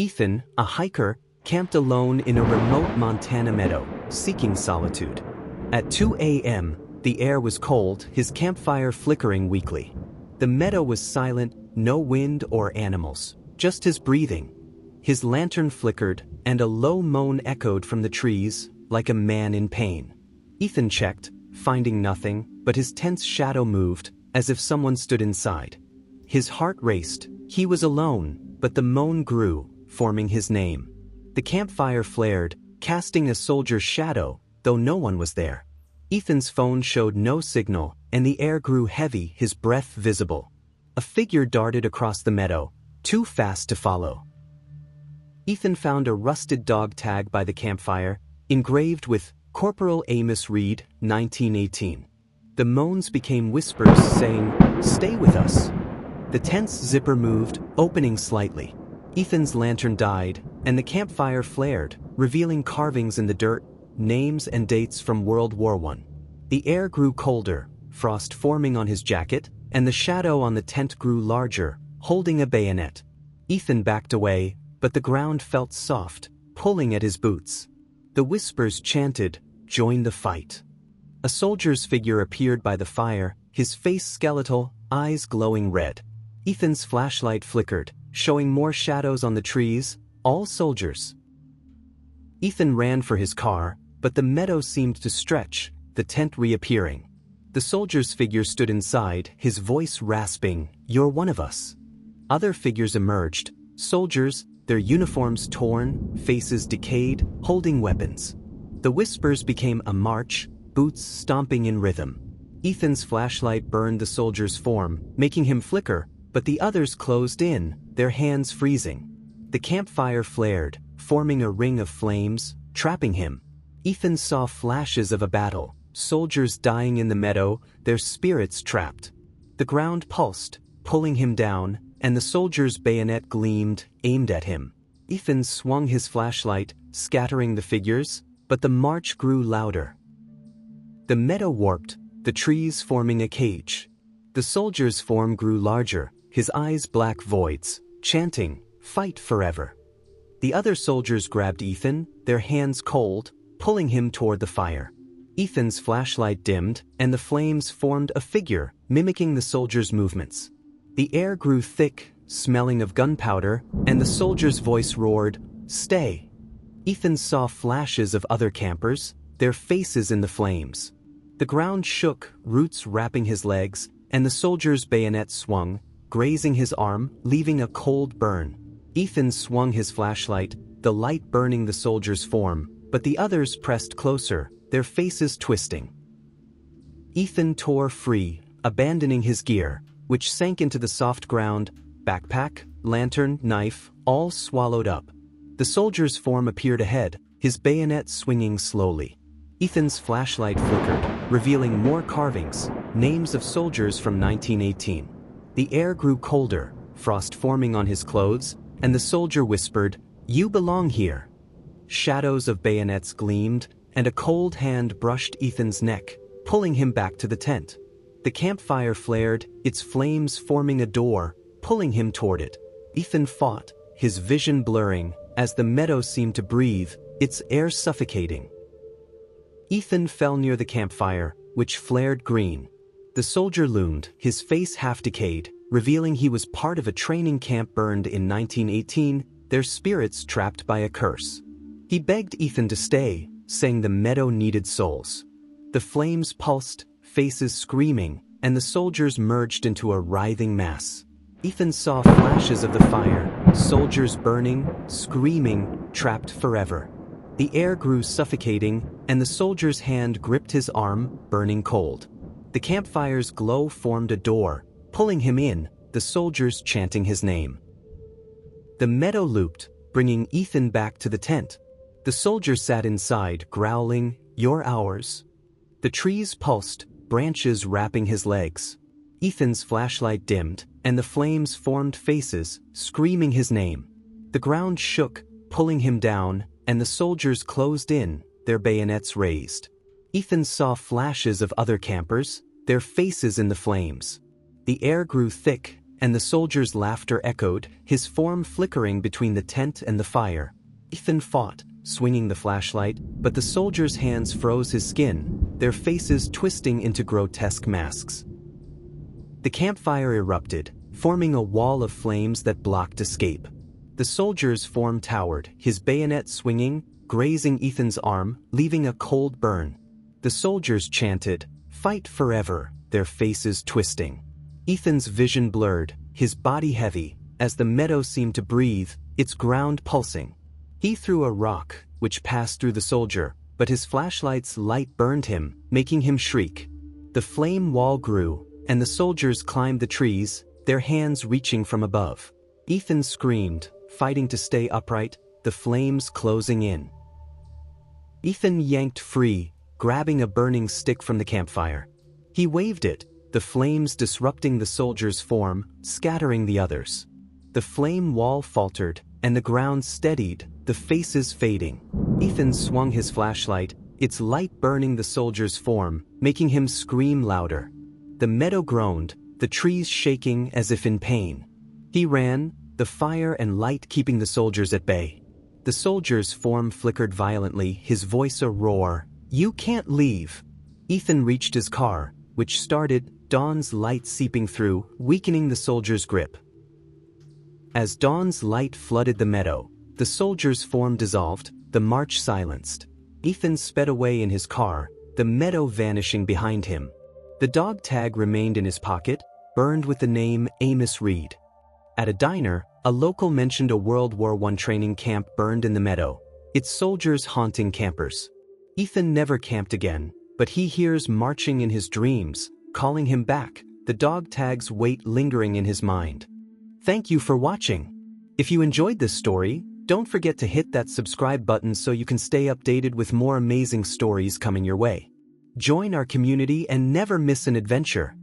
Ethan, a hiker, camped alone in a remote Montana meadow, seeking solitude. At 2 a.m., the air was cold, his campfire flickering weakly. The meadow was silent, no wind or animals, just his breathing. His lantern flickered, and a low moan echoed from the trees, like a man in pain. Ethan checked, finding nothing, but his tense shadow moved, as if someone stood inside. His heart raced. He was alone, but the moan grew, forming his name. The campfire flared, casting a soldier's shadow, though no one was there. Ethan's phone showed no signal, and the air grew heavy, his breath visible. A figure darted across the meadow, too fast to follow. Ethan found a rusted dog tag by the campfire, engraved with Corporal Amos Reed, 1918. The moans became whispers saying, "Stay with us." The tent's zipper moved, opening slightly. Ethan's lantern died, and the campfire flared, revealing carvings in the dirt, names and dates from World War I. The air grew colder, frost forming on his jacket, and the shadow on the tent grew larger, holding a bayonet. Ethan backed away, but the ground felt soft, pulling at his boots. The whispers chanted, "Join the fight." A soldier's figure appeared by the fire, his face skeletal, eyes glowing red. Ethan's flashlight flickered, showing more shadows on the trees, all soldiers. Ethan ran for his car, but the meadow seemed to stretch, the tent reappearing. The soldier's figure stood inside, his voice rasping, "You're one of us." Other figures emerged, soldiers, their uniforms torn, faces decayed, holding weapons. The whispers became a march, boots stomping in rhythm. Ethan's flashlight burned the soldier's form, making him flicker, but the others closed in, their hands freezing. The campfire flared, forming a ring of flames, trapping him. Ethan saw flashes of a battle, soldiers dying in the meadow, their spirits trapped. The ground pulsed, pulling him down, and the soldier's bayonet gleamed, aimed at him. Ethan swung his flashlight, scattering the figures, but the march grew louder. The meadow warped, the trees forming a cage. The soldier's form grew larger, his eyes black voids, chanting, "Fight forever." The other soldiers grabbed Ethan, their hands cold, pulling him toward the fire. Ethan's flashlight dimmed, and the flames formed a figure, mimicking the soldier's movements. The air grew thick, smelling of gunpowder, and the soldier's voice roared, "Stay." Ethan saw flashes of other campers, their faces in the flames. The ground shook, roots wrapping his legs, and the soldier's bayonet swung, grazing his arm, leaving a cold burn. Ethan swung his flashlight, the light burning the soldier's form, but the others pressed closer, their faces twisting. Ethan tore free, abandoning his gear, which sank into the soft ground, backpack, lantern, knife, all swallowed up. The soldier's form appeared ahead, his bayonet swinging slowly. Ethan's flashlight flickered, revealing more carvings, names of soldiers from 1918. The air grew colder, frost forming on his clothes, and the soldier whispered, "You belong here." Shadows of bayonets gleamed, and a cold hand brushed Ethan's neck, pulling him back to the tent. The campfire flared, its flames forming a door, pulling him toward it. Ethan fought, his vision blurring, as the meadow seemed to breathe, its air suffocating. Ethan fell near the campfire, which flared green. The soldier loomed, his face half-decayed, revealing he was part of a training camp burned in 1918, their spirits trapped by a curse. He begged Ethan to stay, saying the meadow needed souls. The flames pulsed, faces screaming, and the soldiers merged into a writhing mass. Ethan saw flashes of the fire, soldiers burning, screaming, trapped forever. The air grew suffocating, and the soldier's hand gripped his arm, burning cold. The campfire's glow formed a door, pulling him in, the soldiers chanting his name. The meadow looped, bringing Ethan back to the tent. The soldier sat inside, growling, "You're ours." The trees pulsed, branches wrapping his legs. Ethan's flashlight dimmed, and the flames formed faces, screaming his name. The ground shook, pulling him down, and the soldiers closed in, their bayonets raised. Ethan saw flashes of other campers, their faces in the flames. The air grew thick, and the soldiers' laughter echoed, his form flickering between the tent and the fire. Ethan fought, swinging the flashlight, but the soldiers' hands froze his skin, their faces twisting into grotesque masks. The campfire erupted, forming a wall of flames that blocked escape. The soldier's form towered, his bayonet swinging, grazing Ethan's arm, leaving a cold burn. The soldiers chanted, "Fight forever," their faces twisting. Ethan's vision blurred, his body heavy, as the meadow seemed to breathe, its ground pulsing. He threw a rock, which passed through the soldier, but his flashlight's light burned him, making him shriek. The flame wall grew, and the soldiers climbed the trees, their hands reaching from above. Ethan screamed, fighting to stay upright, the flames closing in. Ethan yanked free, grabbing a burning stick from the campfire. He waved it, the flames disrupting the soldier's form, scattering the others. The flame wall faltered, and the ground steadied, the faces fading. Ethan swung his flashlight, its light burning the soldier's form, making him scream louder. The meadow groaned, the trees shaking as if in pain. He ran, the fire and light keeping the soldiers at bay. The soldier's form flickered violently, his voice a roar. "You can't leave!" Ethan reached his car, which started, dawn's light seeping through, weakening the soldier's grip. As dawn's light flooded the meadow, the soldier's form dissolved, the march silenced. Ethan sped away in his car, the meadow vanishing behind him. The dog tag remained in his pocket, burned with the name Amos Reed. At a diner, a local mentioned a World War I training camp burned in the meadow, its soldiers haunting campers. Ethan never camped again, but he hears marching in his dreams, calling him back, the dog tag's weight lingering in his mind. Thank you for watching. If you enjoyed this story, don't forget to hit that subscribe button so you can stay updated with more amazing stories coming your way. Join our community and never miss an adventure.